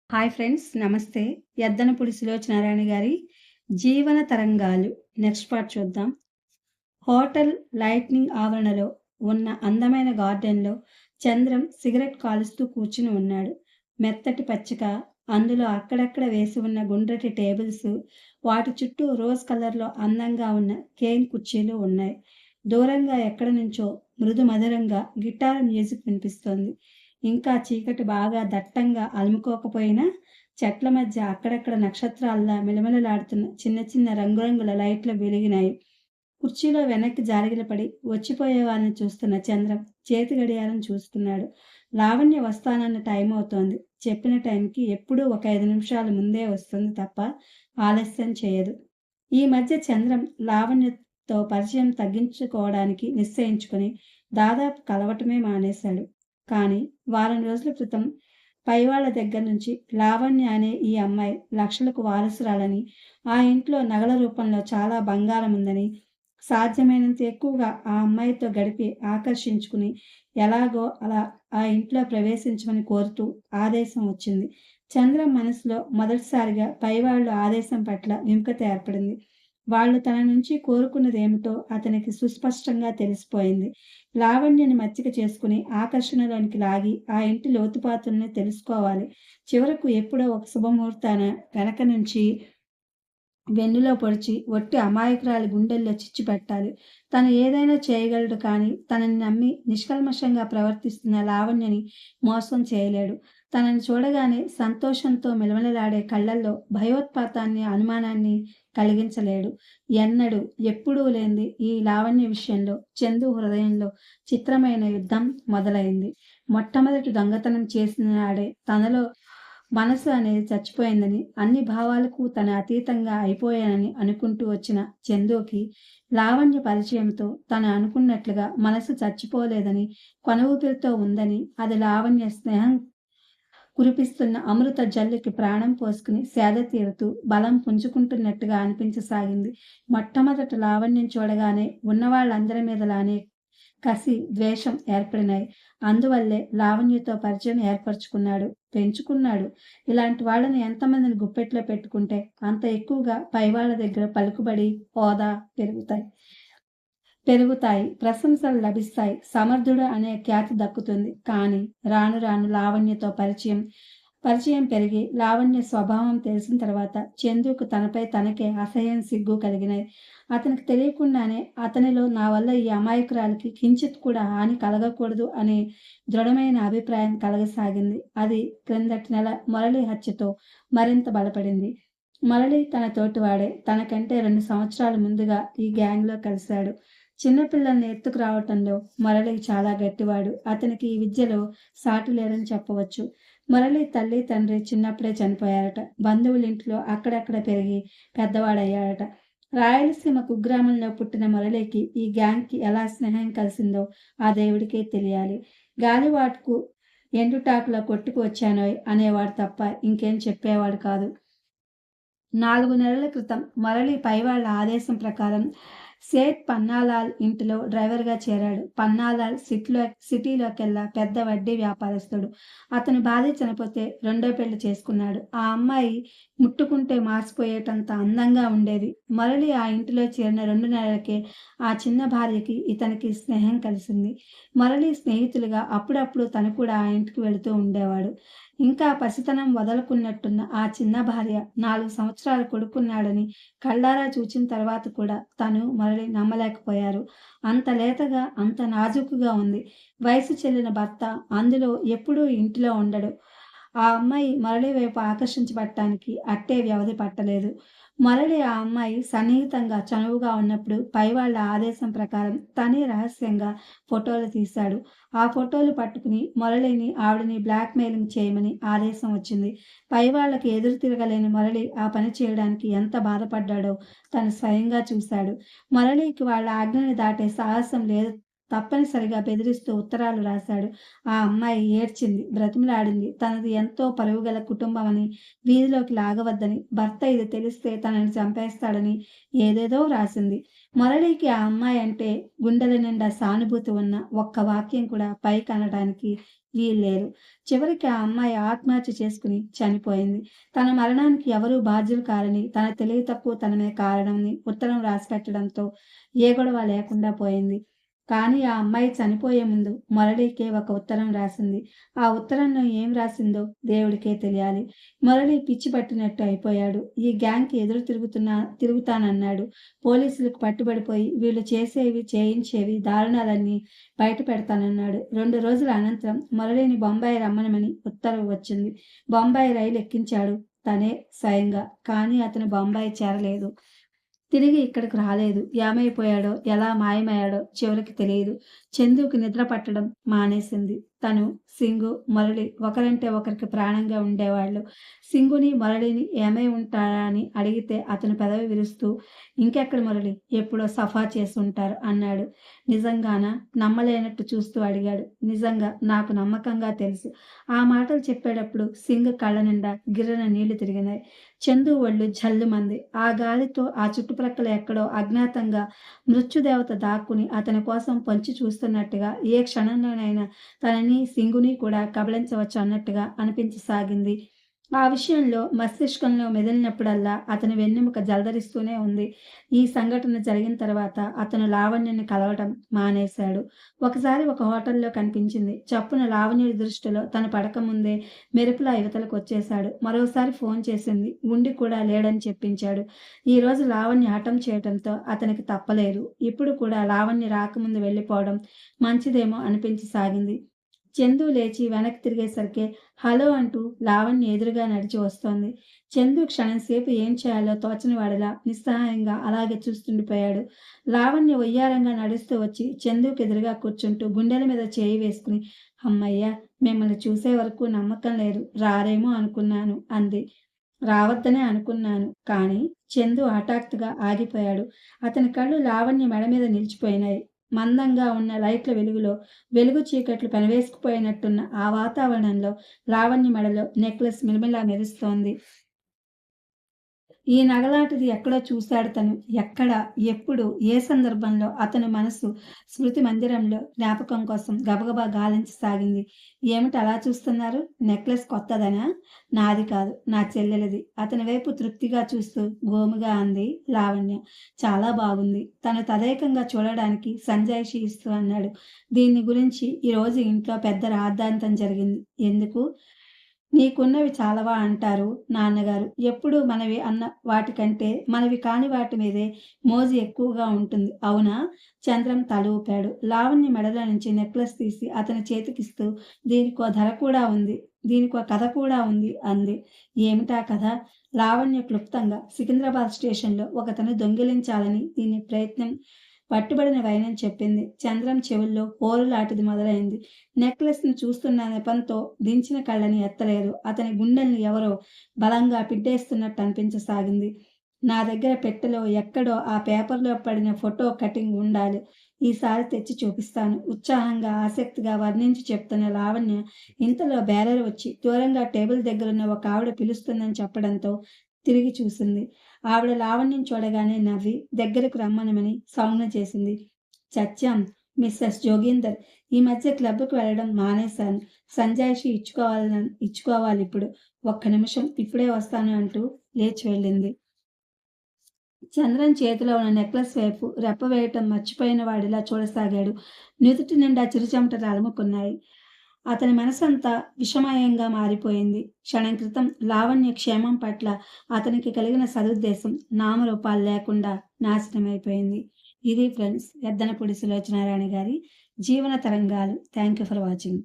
Hi friends నమస్తే. యద్దనపూడి సులోచనారాయణ గారి జీవన తరంగాలు నెక్స్ట్ పార్ట్ చూద్దాం. హోటల్ లైట్నింగ్ ఆవరణలో ఉన్న అందమైన గార్డెన్‌లో చంద్రం సిగరెట్ కాలుస్తూ కూర్చుని ఉన్నాడు. మెత్తటి పచ్చిక, అందులో అక్కడక్కడ వేసి ఉన్న గుండ్రటి టేబుల్స్, వాటి చుట్టూ రోజ్ కలర్‌లో అందంగా ఉన్న కేన్ కుర్చీలు ఉన్నాయి. దూరంగా ఎక్కడి నుంచో మృదు మధురంగా గిటార్ మ్యూజిక్ వినిపిస్తోంది. ఇంకా చీకటి బాగా దట్టంగా అలుముకోకపోయినా చెట్ల మధ్య అక్కడక్కడ నక్షత్రాల్లా మిలమిలలాడుతున్న చిన్న చిన్న రంగురంగుల లైట్లు వెలిగినాయి. కుర్చీలో వెనక్కి జారిగిలపడి వచ్చిపోయే వారిని చూస్తున్న చంద్రం చేతి గడియారం చూస్తున్నాడు. లావణ్య వస్తానన్న టైం అవుతోంది. చెప్పిన టైంకి ఎప్పుడూ ఒక 5 నిమిషాలు ముందే వస్తుంది తప్ప ఆలస్యం చేయదు. ఈ మధ్య చంద్రం లావణ్యతో పరిచయం తగ్గించుకోవడానికి నిశ్చయించుకొని దాదాపు కలవటమే మానేశాడు. కానీ వారం రోజుల క్రితం పైవాళ్ల దగ్గర నుంచి లావణ్య అనే ఈ అమ్మాయి లక్షలకు వారసురాలని, ఆ ఇంట్లో నగల రూపంలో చాలా బంగారం ఉందని, సాధ్యమైనంత ఎక్కువగా ఆ అమ్మాయితో గడిపి ఆకర్షించుకుని ఎలాగో అలా ఆ ఇంట్లో ప్రవేశించమని కోరుతూ ఆదేశం వచ్చింది. చంద్రం మనసులో మొదటిసారిగా పైవాళ్ల ఆదేశం పట్ల విముఖత ఏర్పడింది. వాళ్ళు తన నుంచి కోరుకున్నదేమిటో అతనికి సుస్పష్టంగా తెలిసిపోయింది. లావణ్యని మచ్చిక చేసుకుని ఆకర్షణలోనికి లాగి ఆ ఇంటి లోతుపాతుల్ని తెలుసుకోవాలి. చివరకు ఎప్పుడో ఒక శుభముహూర్తాన వెనక నుంచి వెన్నులో పొడిచి ఒట్టి అమాయకురాలి గుండెల్లో చిచ్చు పెట్టాలి. తను ఏదైనా చేయగలడు కానీ తనని నమ్మి నిష్కల్మషంగా ప్రవర్తిస్తున్న లావణ్యని మోసం చేయలేడు. తనని చూడగానే సంతోషంతో మిలమిలలాడే కళ్ళల్లో భయోత్పాతాన్ని, అనుమానాన్ని కలిగించలేడు. ఎన్నడూ, ఎప్పుడూ లేనిది ఈ లావణ్య విషయంలో చందు హృదయంలో చిత్రమైన యుద్ధం మొదలైంది. మొట్టమొదటి దొంగతనం చేసిన నాడే తనలో మనసు అనేది చచ్చిపోయిందని, అన్ని భావాలకు తన అతీతంగా అయిపోయానని అనుకుంటూ వచ్చిన చందుకి లావణ్య పరిచయంతో తను అనుకున్నట్లుగా మనసు చచ్చిపోలేదని, కొన ఊపిరితో ఉందని, అది లావణ్య స్నేహం కురిపిస్తున్న అమృత జల్లుకి ప్రాణం పోసుకుని సేద తీరుతూ బలం పుంజుకుంటున్నట్టుగా అనిపించసాగింది. మొట్టమొదట లావణ్యం చూడగానే ఉన్నవాళ్ళందరి మీదలానే కసి, ద్వేషం ఏర్పడినాయి. అందువల్లే లావణ్యతో పరిచయం ఏర్పరచుకున్నాడు, పెంచుకున్నాడు. ఇలాంటి వాళ్ళని ఎంతమందిని గుప్పెట్లో పెట్టుకుంటే అంత ఎక్కువగా పైవాళ్ళ దగ్గర పలుకుబడి, హోదా పెరుగుతాయి. ప్రశంసలు లభిస్తాయి. సమర్థుడు అనే ఖ్యాతి దక్కుతుంది. కానీ రాను రాను లావణ్యతో పరిచయం పెరిగి లావణ్య స్వభావం తెలిసిన తర్వాత చందుకు తనపై తనకే అసహ్యం, సిగ్గు కలిగినాయి. అతనికి తెలియకుండానే అతనిలో నా వల్ల ఈ అమాయకురాలికి కించిత్ కూడా హాని కలగకూడదు అనే దృఢమైన అభిప్రాయం కలగసాగింది. అది క్రిందటి నెల మురళి హత్యతో మరింత బలపడింది. మురళి తన తోటివాడే. తనకంటే 2 సంవత్సరాల ముందుగా ఈ గ్యాంగ్‌లో కలిశాడు. చిన్నపిల్లల్ని ఎత్తుకురావటంలో మురళి చాలా గట్టివాడు. అతనికి ఈ విద్యలో సాటి లేరని చెప్పవచ్చు. మురళి తల్లి, తండ్రి చిన్నప్పుడే చనిపోయారట. బంధువులింట్లో అక్కడక్కడ పెరిగి పెద్దవాడయ్యాడట. రాయలసీమ కుగ్రామంలో పుట్టిన మురళికి ఈ గ్యాంగ్‌కి ఎలా స్నేహం కలిసిందో ఆ దేవుడికే తెలియాలి. గాలివాటుకు ఎండుటాకులా కొట్టుకు వచ్చానోయ్ అనేవాడు తప్ప ఇంకేం చెప్పేవాడు కాదు. 4 నెలల క్రితం మురళి పైవాళ్ల ఆదేశం ప్రకారం సేఠ్ పన్నాలాల్ ఇంటిలో డ్రైవర్‌గా చేరాడు. పన్నాలాల్ సిటీలోకెల్లా పెద్ద వడ్డీ వ్యాపారస్తుడు. అతని భార్య చనిపోతే రెండో పెళ్లి చేసుకున్నాడు. ఆ అమ్మాయి ముట్టుకుంటే మాసిపోయేటంత అందంగా ఉండేది. మురళి ఆ ఇంటిలో చేరిన 2 నెలలకే ఆ చిన్న భార్యకి ఇతనికి స్నేహం కలిసింది. మురళి స్నేహితులుగా అప్పుడప్పుడు తను కూడా ఆ ఇంటికి వెళుతూ ఉండేవాడు. ఇంకా పసితనం వదలకున్నట్టున్న ఆ చిన్న భార్య 4 సంవత్సరాల కొడుకున్నాడని కళ్ళారా చూచిన తర్వాత కూడా తను, మురళి నమ్మలేకపోయారు. అంత లేతగా, అంత నాజూకుగా ఉంది. వయసు చెల్లిన భర్త అందులో ఎప్పుడూ ఇంటిలో ఉండడు. ఆ అమ్మాయి మురళి వైపు ఆకర్షించబడటానికి అట్టే వ్యవధి పట్టలేదు. మురళి ఆ అమ్మాయి సన్నిహితంగా, చనువుగా ఉన్నప్పుడు పైవాళ్ల ఆదేశం ప్రకారం తనే రహస్యంగా ఫోటోలు తీశాడు. ఆ ఫోటోలు పట్టుకుని మురళిని, ఆవిడని బ్లాక్‌మెయిలింగ్ చేయమని ఆదేశం వచ్చింది. పైవాళ్లకి ఎదురు తిరగలేని మురళి ఆ పని చేయడానికి ఎంత బాధపడ్డాడో తను స్వయంగా చూశాడు. మురళికి వాళ్ళ ఆజ్ఞని దాటే సాహసం లేదు. తప్పనిసరిగా బెదిరిస్తూ ఉత్తరాలు రాశాడు. ఆ అమ్మాయి ఏడ్చింది, బ్రతిమిలాడింది. తనది ఎంతో పరువుగల కుటుంబమని, వీధిలోకి లాగవద్దని, భర్త ఇది తెలిస్తే తనని చంపేస్తాడని ఏదేదో రాసింది. మురళికి ఆ అమ్మాయి అంటే గుండెల నిండా సానుభూతి ఉన్న ఒక్క వాక్యం కూడా పైకనడానికి వీల్లేరు. చివరికి ఆ అమ్మాయి ఆత్మహత్య చేసుకుని చనిపోయింది. తన మరణానికి ఎవరూ బాధ్యులు కారని, తన తెలివి తక్కువతనమే కారణమని ఉత్తరం రాసిపెట్టడంతో ఏ గొడవ లేకుండా పోయింది. కానీ ఆ అమ్మాయి చనిపోయే ముందు మురళికే ఒక ఉత్తరం రాసింది. ఆ ఉత్తరంలో ఏం రాసిందో దేవుడికే తెలియాలి. మురళి పిచ్చి పట్టినట్టు అయిపోయాడు. ఈ గ్యాంగ్‌కి ఎదురు తిరుగుతానన్నాడు. పోలీసులకు పట్టుబడిపోయి వీళ్ళు చేసేవి, చేయించేవి దారుణాలన్నీ బయట పెడతానన్నాడు. 2 రోజుల అనంతరం మురళిని బొంబాయి రమ్మనమని ఉత్తర్వు వచ్చింది. బొంబాయి రైలు ఎక్కించాడు తనే స్వయంగా. కానీ అతను బొంబాయి చేరలేదు. తిరిగి ఇక్కడికి రాలేదు. ఏమైపోయాడో, ఎలా మాయమయ్యాడో చివరికి తెలీదు. చందుకి నిద్ర పట్టడం మానేసింది. తను, సింగు, మురళి ఒకరంటే ఒకరికి ప్రాణంగా ఉండేవాళ్ళు. సింగుని, మురళిని ఏమై ఉంటారా అని అడిగితే అతను పెదవి విరుస్తూ, ఇంకెక్కడ మురళి, ఎప్పుడో సఫా చేసుంటారు అన్నాడు. నిజంగానా? నమ్మలేనట్టు చూస్తూ అడిగాడు. నిజంగా, నాకు నమ్మకంగా తెలుసు. ఆ మాటలు చెప్పేటప్పుడు సింగు కళ్ళ నిండా గిర్రున నీళ్లు తిరిగినాయి. చందు ఒళ్ళు జల్లుమంది. ఆ గాలితో ఆ చుట్టుప్రక్కల ఎక్కడో అజ్ఞాతంగా మృత్యుదేవత దాక్కుని అతని కోసం పొంచి చూస్తున్నట్టుగా, ఏ క్షణంలోనైనా తనని, సింగుని కూడా కబళించవచ్చు అన్నట్టుగా అనిపించసాగింది. ఆ విషయంలో మస్తిష్కంలో మెదిలినప్పుడల్లా అతని వెన్నెముక జలదరిస్తూనే ఉంది. ఈ సంఘటన జరిగిన తర్వాత అతను లావణ్యని కలవటం మానేశాడు. ఒకసారి ఒక హోటల్లో కనిపించింది. చప్పున లావణ్యుడి దృష్టిలో తను పడకముందే మెరుపులా యువతలకొచ్చేశాడు. మరోసారి ఫోన్ చేసింది. ఉండి కూడా లేడని చెప్పించాడు. ఈరోజు లావణ్య హఠం చేయటంతో అతనికి తప్పలేదు. ఇప్పుడు కూడా లావణ్య రాకముందు వెళ్ళిపోవడం మంచిదేమో అనిపించసాగింది. చందు లేచి వెనక్కి తిరిగేసరికి హలో అంటూ లావణ్య ఎదురుగా నడిచి వస్తోంది. చందు క్షణంసేపు ఏం చేయాలో తోచని వాడిలా నిస్సహాయంగా అలాగే చూస్తుండిపోయాడు. లావణ్య వయ్యారంగా నడుస్తూ వచ్చి చందుకి ఎదురుగా కూర్చుంటూ గుండెల మీద చేయి వేసుకుని, అమ్మయ్య, మిమ్మల్ని చూసే వరకు నమ్మకం లేదు, రారేమో అనుకున్నాను అంది. రావద్దనే అనుకున్నాను. కానీ చందు హఠాత్తుగా ఆగిపోయాడు. అతని కళ్ళు లావణ్య మెడ మీద నిలిచిపోయినాయి. మందంగా ఉన్న లైట్ల వెలుగులో వెలుగు చీకట్లు పెనవేసుకుపోయినట్టున్న ఆ వాతావరణంలో లావణ్య మెడలో నెక్లెస్ మిలమిలా మెరుస్తోంది. ఈ నగలాటిది ఎక్కడో చూశాడు తను. ఎక్కడ, ఎప్పుడు, ఏ సందర్భంలో అతని మనసు స్మృతి మందిరంలో జ్ఞాపకం కోసం గబగబా గాలించసాగింది. ఏమిటి అలా చూస్తున్నారు? నెక్లెస్ కొత్తదనా? నాది కాదు, నా చెల్లెలిది. అతని వైపు తృప్తిగా చూస్తూ గోముగా అంది లావణ్య. చాలా బాగుంది. తను తదేకంగా చూడడానికి సంజాయిషీ ఇస్తూ అన్నాడు. దీన్ని గురించి ఈరోజు ఇంట్లో పెద్ద రాద్ధాంతం జరిగింది. ఎందుకు? నీకున్నవి చాలవా అంటారు నాన్నగారు. ఎప్పుడూ మనవి అన్న వాటికంటే మనవి కాని వాటి మీదే మోజు ఎక్కువగా ఉంటుంది. అవునా? చంద్రం తల ఊపాడు. లావణ్య మెడలో నుంచి నెక్లెస్ తీసి అతని చేతికిస్తూ, దీనికో ధర కూడా ఉంది. దీనికో కథ కూడా ఉంది అంది. ఏమిటా కథ? లావణ్య క్లుప్తంగా, సికింద్రాబాద్ స్టేషన్‌లో ఒకతను దొంగిలించాలని దీని ప్రయత్నం పట్టుబడిన వైనం చెప్పింది. చంద్రం చెవుల్లో హోరులాటిది మొదలైంది. నెక్లెస్‌ని చూస్తున్న నెపంతో దించిన కళ్ళని ఎత్తలేదు. అతని గుండెల్ని ఎవరో బలంగా పిండేస్తున్నట్టు అనిపించసాగింది. నా దగ్గర పెట్టెలో ఎక్కడో ఆ పేపర్‌లో పడిన ఫోటో కటింగ్ ఉండాలి. ఈసారి తెచ్చి చూపిస్తాను. ఉత్సాహంగా, ఆసక్తిగా వర్ణించి చెప్తున్న లావణ్య ఇంతలో బేరర్ వచ్చి దూరంగా టేబుల్ దగ్గరున్న ఒక ఆవిడ పిలుస్తుందని చెప్పడంతో తిరిగి చూసింది. ఆవిడ లావణ్యం చూడగానే నవ్వి దగ్గరకు రమ్మనమని సౌజ్ఞ చేసింది. చచ్చాం, మిస్సెస్ జోగీందర్. ఈ మధ్య క్లబ్‌కి వెళ్ళడం మానేశాను. సంజాయిషీ ఇచ్చుకోవాలిప్పుడు. ఒక్క నిమిషం, ఇప్పుడే వస్తాను అంటూ లేచి వెళ్ళింది. చంద్రన్ చేతిలో ఉన్న నెక్లెస్ వైపు రెప్ప వేయటం మర్చిపోయిన వాడిలా చూడసాగాడు. నుదుటి నిండా చిరుచెమటలు అలుముకున్నాయి. అతని మనసంతా విషమయంగా మారిపోయింది. క్షణం క్రితం లావణ్య క్షేమం పట్ల అతనికి కలిగిన సదుద్దేశం నామరూపాలు లేకుండా నాశనమైపోయింది. ఇది ఫ్రెండ్స్, ఎద్దనపూడి సులోచనారాణి గారి జీవన తరంగాలు. Thank you for watching.